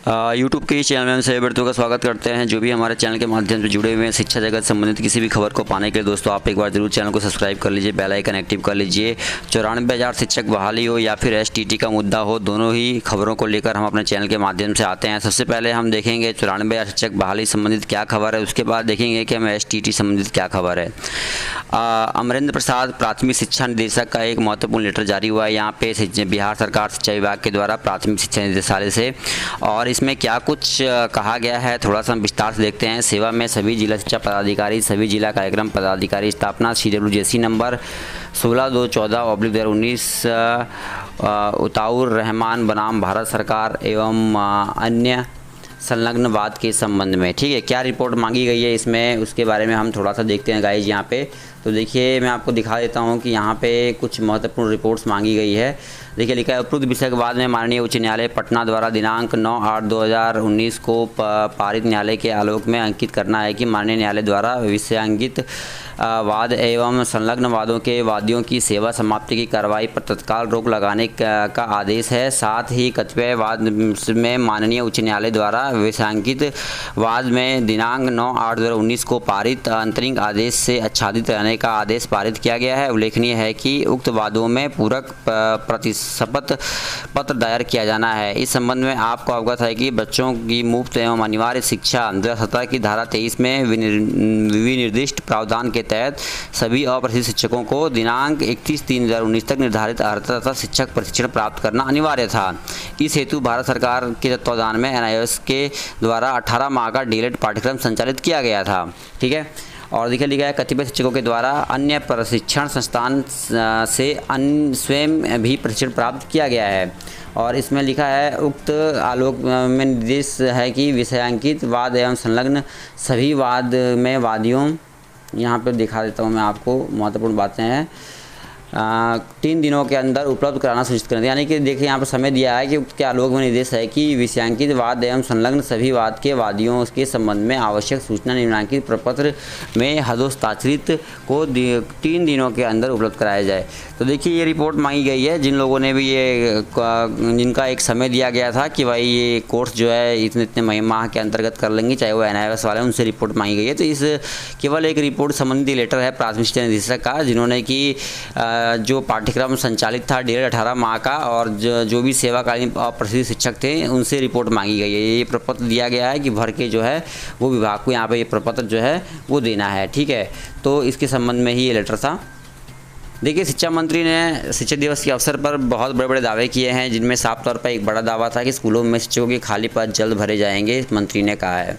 YouTube के इस channel में हम सभी व्यक्तियों का स्वागत करते हैं। जो भी हमारे चैनल के माध्यम से जुड़े हुए हैं शिक्षा जगत संबंधित किसी भी खबर को पाने के लिए दोस्तों आप एक बार जरूर चैनल को सब्सक्राइब कर लीजिए, बेल आइकन एक्टिव कर लीजिए। 94,000 शिक्षक बहाली हो या फिर एसटीटी का मुद्दा हो, दोनों ही खबरों को लेकर हम अपने चैनल के माध्यम से आते हैं। सबसे पहले हम देखेंगे 94,000 शिक्षक बहाली संबंधित क्या खबर है, उसके बाद देखेंगे कि हमें एसटीटी संबंधित क्या खबर है। अमरेंद्र प्रसाद प्राथमिक शिक्षा निदेशक का एक महत्वपूर्ण लेटर जारी हुआ है यहाँ पे बिहार सरकार शिक्षा विभाग के द्वारा प्राथमिक शिक्षा निदेशालय से, और इसमें क्या कुछ कहा गया है थोड़ा सा हम विस्तार से देखते हैं। सेवा में सभी जिला शिक्षा पदाधिकारी, सभी जिला कार्यक्रम पदाधिकारी स्थापना CWJC नंबर 16/2/14/2019 उताउर रहमान बनाम भारत सरकार एवं अन्य संलग्नवाद के संबंध में। ठीक है, क्या रिपोर्ट मांगी गई है इसमें, उसके बारे में हम थोड़ा सा देखते हैं गाइज यहाँ पे। तो देखिए मैं आपको दिखा देता हूँ कि यहाँ पे कुछ महत्वपूर्ण रिपोर्ट्स मांगी गई है। देखिए लिखा है, उपरोक्त विषय के बाद में माननीय उच्च न्यायालय पटना द्वारा दिनांक 9/8/2019 को पारित न्यायालय के आलोक में अंकित करना है कि माननीय न्यायालय द्वारा विषयांकित वाद एवं संलग्न वादों के वादियों की सेवा समाप्ति की कार्रवाई पर तत्काल रोक लगाने का आदेश है। साथ ही कतिपय वाद में माननीय उच्च न्यायालय द्वारा विषयांकित वाद में दिनांक 9/8/2019 को पारित अंतरिम आदेश से आच्छादित रहने का आदेश पारित किया गया है। उल्लेखनीय है कि उक्त वादों में पूरक प्रतिशपथ पत्र दायर किया जाना है। इस संबंध में आपको अवगत है कि बच्चों की मुफ्त एवं अनिवार्य शिक्षा 2017 की धारा 23 में विनिर्दिष्ट प्रावधान के तहत सभी अप्रशिक्षित शिक्षकों को दिनांक 31/3/2019 तक निर्धारित अर्हता तथा शिक्षक प्रशिक्षण प्राप्त करना अनिवार्य था। इस हेतु भारत सरकार के तत्वावधान में NIOS के द्वारा 18 माह का डीएलएड पाठ्यक्रम संचालित किया गया था। ठीक है, और देखिए लिखा है, कतिपय शिक्षकों के द्वारा अन्य प्रशिक्षण संस्थान से स्वयं भी प्रशिक्षण प्राप्त किया गया है। और इसमें लिखा है, उक्त आलोक में निर्देश है कि विषयांकित वाद एवं संलग्न सभी वाद में वादियों, यहाँ पर दिखा देता हूँ मैं आपको, महत्वपूर्ण बातें हैं, 3 दिनों के अंदर उपलब्ध कराना सुनिश्चित करें। यानी कि देखिए यहाँ पर समय दिया है कि उक्त के आलोक में निर्देश है कि विषयांकित वाद एवं संलग्न सभी वाद के वादियों के संबंध में आवश्यक सूचना निम्नांकित प्रपत्र में हस्ताक्षरित को 3 दिनों के अंदर उपलब्ध कराया जाए। तो देखिए ये रिपोर्ट मांगी गई है, जिन लोगों ने भी जिनका एक समय दिया गया था कि भाई ये कोर्स जो है इतने इतने माह के अंतर्गत कर लेंगे, चाहे वो NIOS वाले, उनसे रिपोर्ट मांगी गई है। तो इस केवल एक रिपोर्ट संबंधी लेटर है प्राथमिक शिक्षा निदेशक का, जिन्होंने कि जो पाठ्यक्रम संचालित था 18 माह का, और जो भी सेवाकालीन अप्रशिक्षित शिक्षक थे उनसे रिपोर्ट मांगी गई है। ये प्रपत्र दिया गया है कि भर के जो है वो विभाग को यहाँ पे ये प्रपत्र जो है वो देना है। ठीक है, तो इसके संबंध में ही ये लेटर था। देखिए शिक्षा मंत्री ने शिक्षक दिवस के अवसर पर बहुत बड़े बड़े दावे किए हैं, जिनमें साफ तौर पर एक बड़ा दावा था कि स्कूलों में शिक्षकों के खाली पद जल्द भरे जाएंगे, मंत्री ने कहा है।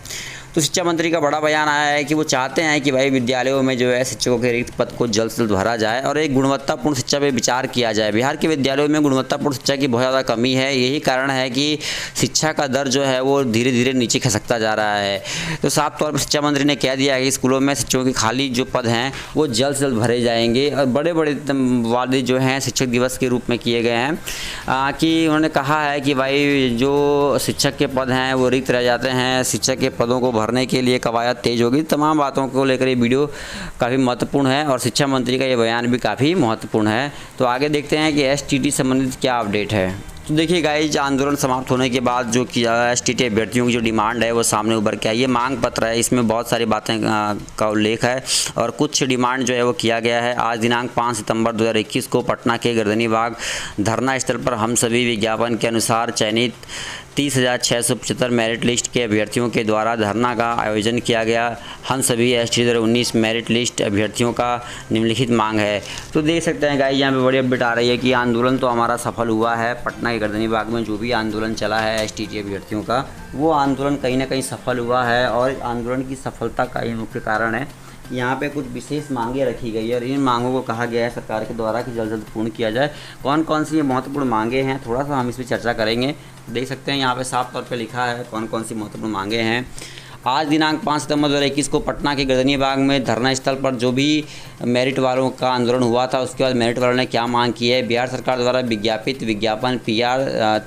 तो शिक्षा मंत्री का बड़ा बयान आया है कि वो चाहते हैं कि भाई विद्यालयों में जो है शिक्षकों के रिक्त पद को जल्द से जल्द भरा जाए और एक गुणवत्तापूर्ण शिक्षा पे विचार किया जाए। बिहार के विद्यालयों में गुणवत्तापूर्ण शिक्षा की बहुत ज़्यादा कमी है, यही कारण है कि शिक्षा का दर जो है वो धीरे धीरे नीचे खिसकता जा रहा है। तो साफ तौर पर शिक्षा मंत्री ने कह दिया है कि स्कूलों में शिक्षकों के खाली जो पद हैं वो जल्द से जल्द भरे जाएंगे, और बड़े बड़े वादे जो हैं शिक्षक दिवस के रूप में किए गए हैं कि उन्होंने कहा है कि भाई जो शिक्षक के पद हैं वो रिक्त रह जाते हैं, शिक्षक के पदों को भरने के लिए कवायद तेज होगी। तमाम बातों को लेकर ये वीडियो काफ़ी महत्वपूर्ण है और शिक्षा मंत्री का ये बयान भी काफ़ी महत्वपूर्ण है। तो आगे देखते हैं कि एसटीटी संबंधित क्या अपडेट है। तो देखिए गाइज, आंदोलन समाप्त होने के बाद जो कि एसटीटी अभ्यर्थियों की जो डिमांड है वो सामने उभर के आई। ये मांग पत्र है, इसमें बहुत सारी बातें का उल्लेख है और कुछ डिमांड जो है वो किया गया है। आज दिनांक 5 सितंबर 2021 को पटना के गर्दनीबाग धरना स्थल पर हम सभी विज्ञापन के अनुसार चयनित 30,675 मेरिट लिस्ट के अभ्यर्थियों के द्वारा धरना का आयोजन किया गया। हम सभी एसटी 2019 मेरिट लिस्ट अभ्यर्थियों का निम्नलिखित मांग है। तो देख सकते हैं गाइस, यहाँ पे बड़ी अपडेट आ रही है कि आंदोलन तो हमारा सफल हुआ है। पटना के गर्दनीबाग में जो भी आंदोलन चला है एसटीटी अभ्यर्थियों का, वो आंदोलन कहीं ना कहीं सफल हुआ है, और आंदोलन की सफलता का ये मुख्य कारण है। यहाँ पे कुछ विशेष मांगें रखी गई है और इन मांगों को कहा गया है सरकार के द्वारा कि जल्द से जल्द पूर्ण किया जाए। कौन कौन सी ये महत्वपूर्ण मांगें हैं, थोड़ा सा हम इस पर चर्चा करेंगे। देख सकते हैं यहाँ पे साफ तौर पे लिखा है कौन कौन सी महत्वपूर्ण मांगें हैं। आज दिनांक 5 सितंबर 2021 को पटना के गर्दनीबाग में धरना स्थल पर जो भी मेरिट वालों का आंदोलन हुआ था, उसके बाद मेरिट वालों ने क्या मांग की है। बिहार सरकार द्वारा विज्ञापित विज्ञापन PR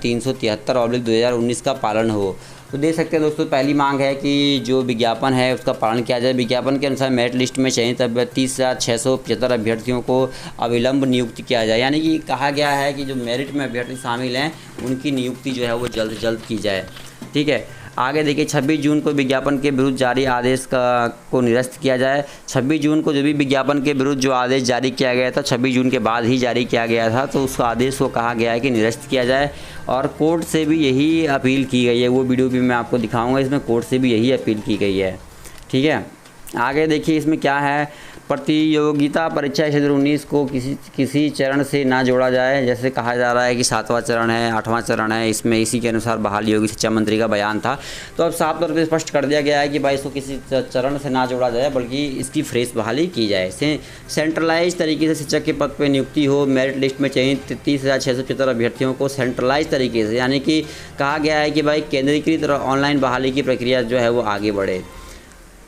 373/2019 का पालन हो। तो देख सकते हैं दोस्तों, पहली मांग है कि जो विज्ञापन है उसका पालन किया जाए। विज्ञापन के अनुसार मेरिट लिस्ट में चयनित 30,675 अभ्यर्थियों को अविलंब नियुक्ति किया जाए। यानी कि कहा गया है कि जो मेरिट में अभ्यर्थी शामिल हैं उनकी नियुक्ति जो है वो जल्द से जल्द की जाए। ठीक है। आगे देखिए 26 जून को विज्ञापन के विरुद्ध जारी आदेश को निरस्त किया जाए। 26 जून को जो भी विज्ञापन के विरुद्ध जो आदेश जारी किया गया था, 26 जून के बाद ही जारी किया गया था, तो उस आदेश को कहा गया है कि निरस्त किया जाए और कोर्ट से भी यही अपील की गई है। वो वीडियो भी मैं आपको दिखाऊंगा, इसमें कोर्ट से भी यही अपील की गई है। ठीक है। आगे देखिए इसमें क्या है, प्रतियोगिता परीक्षा क्षेत्र 19 को किसी चरण से ना जोड़ा जाए। जैसे कहा जा रहा है कि 7वां चरण है, 8वां चरण है, इसमें इसी के अनुसार बहाली होगी, शिक्षा मंत्री का बयान था। तो अब साफ तौर पे स्पष्ट कर दिया गया है कि भाई इसको किसी चरण से ना जोड़ा जाए, बल्कि इसकी फ्रेश बहाली की जाए। सेंट्रलाइज तरीके से शिक्षक के पद पर नियुक्ति हो। मेरिट लिस्ट में चयनित 30,675 अभ्यर्थियों को सेंट्रलाइज तरीके से, यानी कि कहा गया है कि भाई केंद्रीकृत ऑनलाइन बहाली की प्रक्रिया जो है वो आगे बढ़े।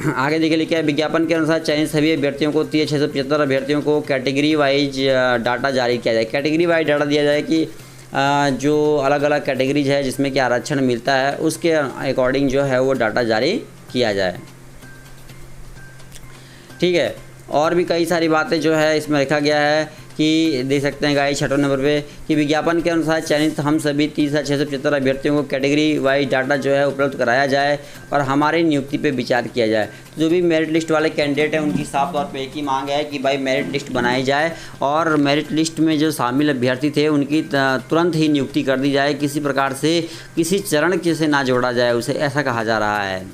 आगे देखिए लिखा है, विज्ञापन के अनुसार चयनित सभी अभ्यर्थियों को 30,675 अभ्यर्थियों को कैटेगरी वाइज डाटा जारी किया जाए। कैटेगरी वाइज डाटा दिया जाए कि जो अलग अलग कैटेगरीज है जिसमें कि आरक्षण मिलता है, उसके अकॉर्डिंग जो है वो डाटा जारी किया जाए। ठीक है। और भी कई सारी बातें जो है इसमें लिखा गया है कि देख सकते हैं गाइस 6वें नंबर पे कि विज्ञापन के अनुसार चयनित हम सभी 30,675 अभ्यर्थियों को कैटेगरी वाइज डाटा जो है उपलब्ध कराया जाए और हमारी नियुक्ति पे विचार किया जाए। तो जो भी मेरिट लिस्ट वाले कैंडिडेट हैं उनकी साफ तौर पे एक ही मांग है कि भाई मेरिट लिस्ट बनाई जाए और मेरिट लिस्ट में जो शामिल अभ्यर्थी थे उनकी तुरंत ही नियुक्ति कर दी जाए, किसी प्रकार से किसी चरण से ना जोड़ा जाए उसे, ऐसा कहा जा रहा है।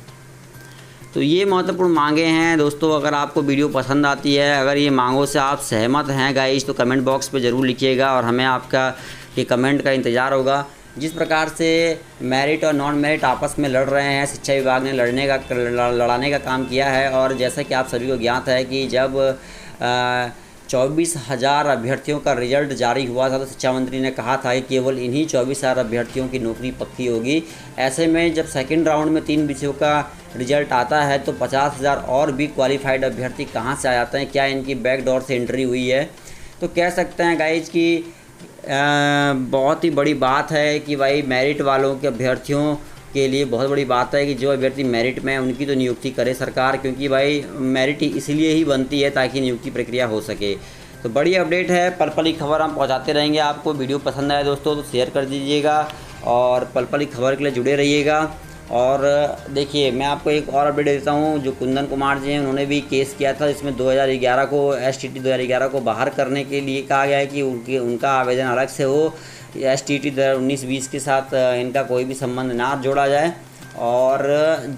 तो ये महत्वपूर्ण मांगे हैं दोस्तों। अगर आपको वीडियो पसंद आती है, अगर ये मांगों से आप सहमत हैं गाइस, तो कमेंट बॉक्स पे ज़रूर लिखिएगा और हमें आपका ये कमेंट का इंतज़ार होगा। जिस प्रकार से मेरिट और नॉन मेरिट आपस में लड़ रहे हैं, शिक्षा विभाग ने लड़ाने का काम किया है। और जैसा कि आप सभी को ज्ञात है कि जब 24,000 अभ्यर्थियों का रिजल्ट जारी हुआ था तो शिक्षा मंत्री ने कहा था कि केवल इन्हीं 24,000 अभ्यर्थियों की नौकरी पक्की होगी। ऐसे में जब सेकंड राउंड में 3 विषयों का रिजल्ट आता है तो 50,000 और भी क्वालिफाइड अभ्यर्थी कहाँ से आ जाते हैं, क्या इनकी बैकडोर से एंट्री हुई है। तो कह सकते हैं गाइज कि बहुत ही बड़ी बात है कि भाई मेरिट वालों के अभ्यर्थियों के लिए बहुत बड़ी बात है कि जो अभ्यर्थी मेरिट में उनकी तो नियुक्ति करे सरकार, क्योंकि भाई मेरिट इसलिए ही बनती है ताकि नियुक्ति प्रक्रिया हो सके। तो बड़ी अपडेट है, पल पल की खबर हम पहुंचाते रहेंगे आपको। वीडियो पसंद आए दोस्तों तो शेयर कर दीजिएगा और पल पल की खबर के लिए जुड़े रहिएगा। और देखिए मैं आपको एक और अपडेट देता हूँ, जो कुंदन कुमार जी हैं उन्होंने भी केस किया था, इसमें 2011 को STT 2011 को बाहर करने के लिए कहा गया है कि उनका आवेदन अलग से हो, STT 2019-20 के साथ इनका कोई भी संबंध ना जोड़ा जाए। और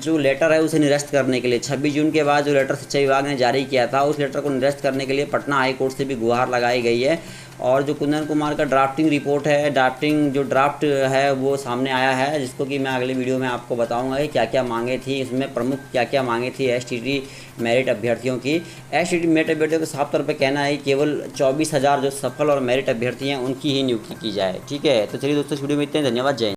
जो लेटर है उसे निरस्त करने के लिए 26 जून के बाद जो लेटर शिक्षा विभाग ने जारी किया था उस लेटर को निरस्त करने के लिए पटना हाई कोर्ट से भी गुहार लगाई गई है। और जो कुंदन कुमार का ड्राफ्टिंग रिपोर्ट है, ड्राफ्ट है वो सामने आया है, जिसको कि मैं अगले वीडियो में आपको बताऊंगा कि क्या क्या मांगे थी, इसमें प्रमुख क्या क्या मांगे थी STT मेरिट अभ्यर्थियों की। STT मेरिट अभ्यर्थियों को साफ तौर पर कहना है केवल 24,000 जो सफल और मेरिट अभ्यर्थी हैं उनकी ही नियुक्ति की जाए। ठीक है। तो चलिए दोस्तों, इस वीडियो में इतने, धन्यवाद, जय हिंद।